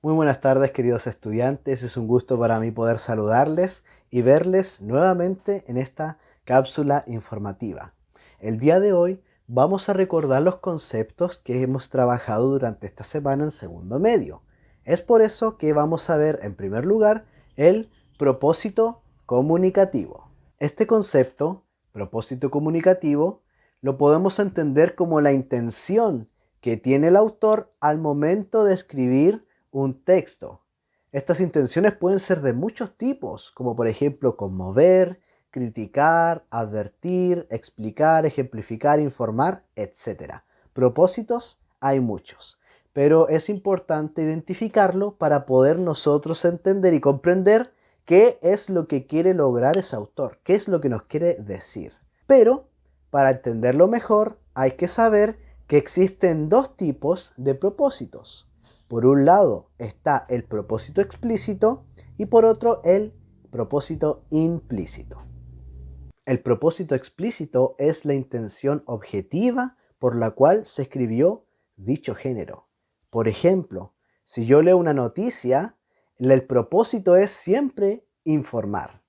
Muy buenas tardes, queridos estudiantes. Es un gusto para mí poder saludarles y verles nuevamente en esta cápsula informativa. El día de hoy vamos a recordar los conceptos que hemos trabajado durante esta semana en segundo medio. Es por eso que vamos a ver en primer lugar el propósito comunicativo. Este concepto, propósito comunicativo, lo podemos entender como la intención que tiene el autor al momento de escribir un texto. Estas intenciones pueden ser de muchos tipos, como por ejemplo conmover, criticar, advertir, explicar, ejemplificar, informar, etc. Propósitos hay muchos, pero es importante identificarlo para poder nosotros entender y comprender qué es lo que quiere lograr ese autor, qué es lo que nos quiere decir. Pero para entenderlo mejor hay que saber que existen dos tipos de propósitos. Por un lado está el propósito explícito y por otro el propósito implícito. El propósito explícito es la intención objetiva por la cual se escribió dicho género. Por ejemplo, si yo leo una noticia, el propósito es siempre informar.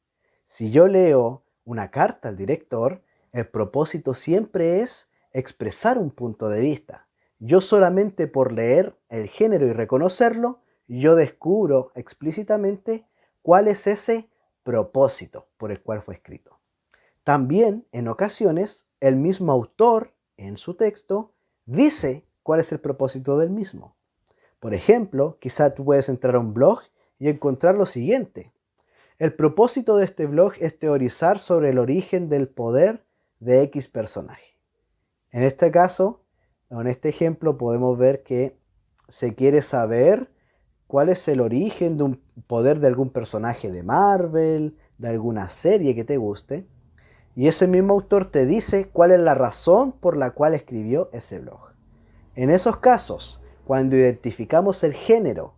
Si yo leo una carta al director, el propósito siempre es expresar un punto de vista. Yo solamente por leer el género y reconocerlo, yo descubro explícitamente cuál es ese propósito por el cual fue escrito. También, en ocasiones, el mismo autor, en su texto, dice cuál es el propósito del mismo. Por ejemplo, quizá tú puedes entrar a un blog y encontrar lo siguiente. El propósito de este blog es teorizar sobre el origen del poder de X personaje. En este caso, en este ejemplo, podemos ver que se quiere saber cuál es el origen de un poder de algún personaje de Marvel, de alguna serie que te guste. Y ese mismo autor te dice cuál es la razón por la cual escribió ese blog. En esos casos, cuando identificamos el género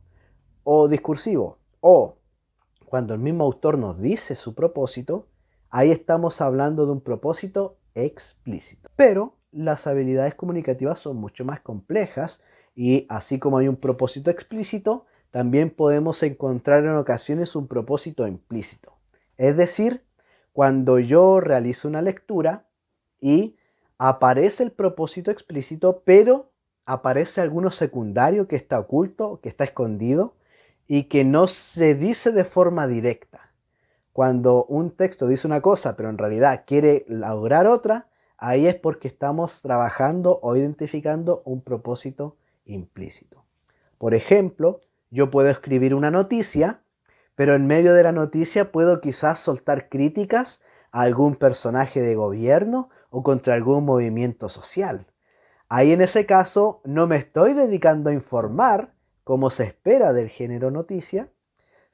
o discursivo o cuando el mismo autor nos dice su propósito, ahí estamos hablando de un propósito explícito. Pero las habilidades comunicativas son mucho más complejas y así como hay un propósito explícito, también podemos encontrar en ocasiones un propósito implícito. Es decir, cuando yo realizo una lectura y aparece el propósito explícito, pero aparece alguno secundario que está oculto, que está escondido y que no se dice de forma directa. Cuando un texto dice una cosa, pero en realidad quiere lograr otra, ahí es porque estamos trabajando o identificando un propósito implícito. Por ejemplo, yo puedo escribir una noticia, pero en medio de la noticia puedo quizás soltar críticas a algún personaje de gobierno o contra algún movimiento social. Ahí en ese caso no me estoy dedicando a informar como se espera del género noticia,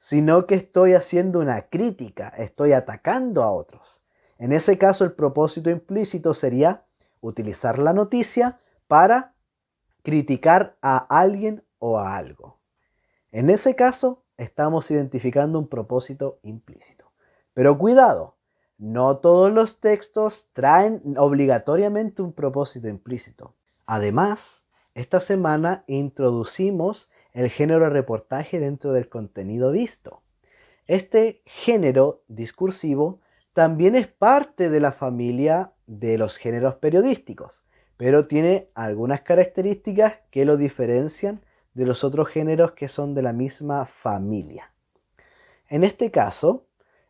sino que estoy haciendo una crítica, estoy atacando a otros. En ese caso el propósito implícito sería utilizar la noticia para criticar a alguien o a algo. En ese caso, estamos identificando un propósito implícito. Pero cuidado, no todos los textos traen obligatoriamente un propósito implícito. Además, esta semana introducimos el género reportaje dentro del contenido visto. Este género discursivo también es parte de la familia de los géneros periodísticos, pero tiene algunas características que lo diferencian de los otros géneros que son de la misma familia. En este caso,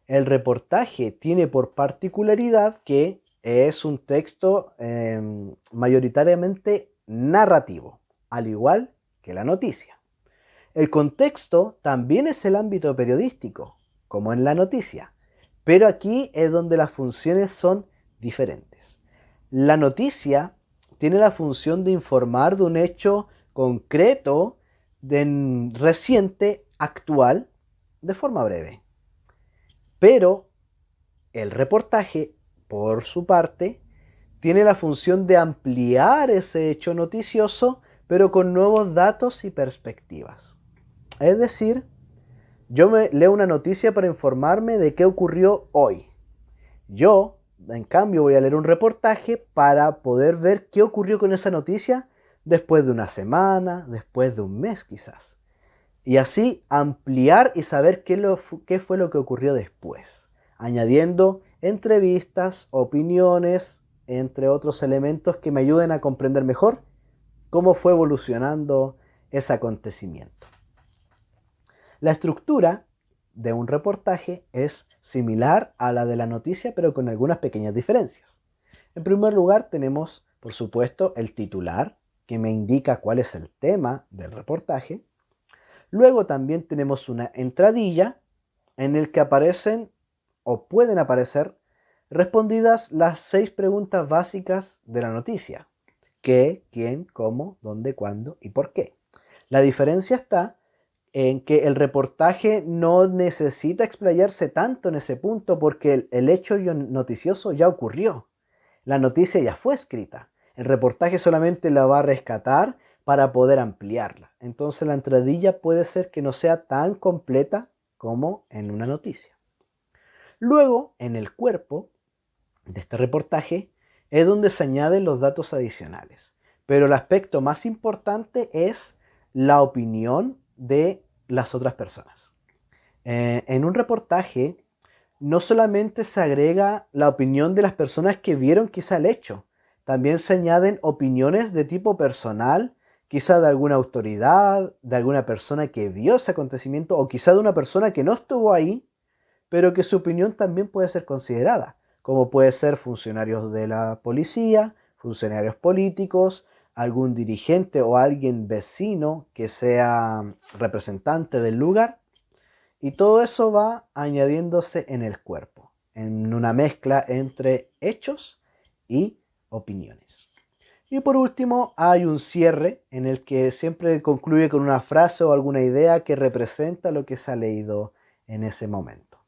el reportaje tiene por particularidad que es un texto mayoritariamente narrativo, al igual que la noticia. El contexto también es el ámbito periodístico, como en la noticia, pero aquí es donde las funciones son diferentes. La noticia tiene la función de informar de un hecho concreto, reciente, actual, de forma breve. Pero el reportaje, por su parte, tiene la función de ampliar ese hecho noticioso, pero con nuevos datos y perspectivas. Es decir, yo me leo una noticia para informarme de qué ocurrió hoy. Yo, en cambio, voy a leer un reportaje para poder ver qué ocurrió con esa noticia después de una semana, después de un mes quizás. y así ampliar y saber qué fue lo que ocurrió después, añadiendo entrevistas, opiniones, entre otros elementos que me ayuden a comprender mejor cómo fue evolucionando ese acontecimiento. La estructura de un reportaje es similar a la de la noticia, pero con algunas pequeñas diferencias. En primer lugar, tenemos, por supuesto, el titular, que me indica cuál es el tema del reportaje. Luego también tenemos una entradilla en el que aparecen o pueden aparecer respondidas las 6 preguntas básicas de la noticia. ¿Qué, quién, cómo, dónde, cuándo y por qué? La diferencia está en que el reportaje no necesita explayarse tanto en ese punto porque el hecho noticioso ya ocurrió. La noticia ya fue escrita. El reportaje solamente la va a rescatar para poder ampliarla. Entonces la entradilla puede ser que no sea tan completa como en una noticia. Luego, en el cuerpo de este reportaje es donde se añaden los datos adicionales. Pero el aspecto más importante es la opinión de las otras personas. En un reportaje no solamente se agrega la opinión de las personas que vieron quizá el hecho, también se añaden opiniones de tipo personal, quizá de alguna autoridad, de alguna persona que vio ese acontecimiento o quizá de una persona que no estuvo ahí, pero que su opinión también puede ser considerada, como puede ser funcionarios de la policía, funcionarios políticos, algún dirigente o alguien vecino que sea representante del lugar, y todo eso va añadiéndose en el cuerpo, en una mezcla entre hechos y opiniones. Y por último, hay un cierre en el que siempre concluye con una frase o alguna idea que representa lo que se ha leído en ese momento.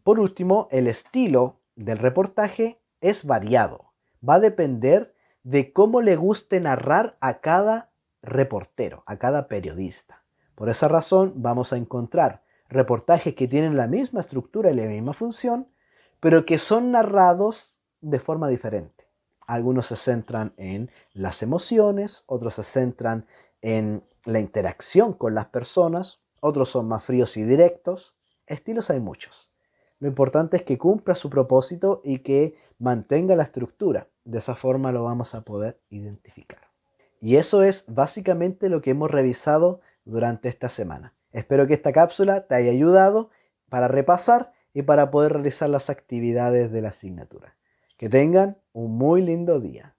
Por último, el estilo del reportaje es variado. Va a depender de cómo le guste narrar a cada reportero, a cada periodista. Por esa razón vamos a encontrar reportajes que tienen la misma estructura y la misma función, pero que son narrados de forma diferente. Algunos se centran en las emociones, otros se centran en la interacción con las personas, otros son más fríos y directos. Estilos hay muchos. Lo importante es que cumpla su propósito y que mantenga la estructura. De esa forma lo vamos a poder identificar. Y eso es básicamente lo que hemos revisado durante esta semana. Espero que esta cápsula te haya ayudado para repasar y para poder realizar las actividades de la asignatura. Que tengan un muy lindo día.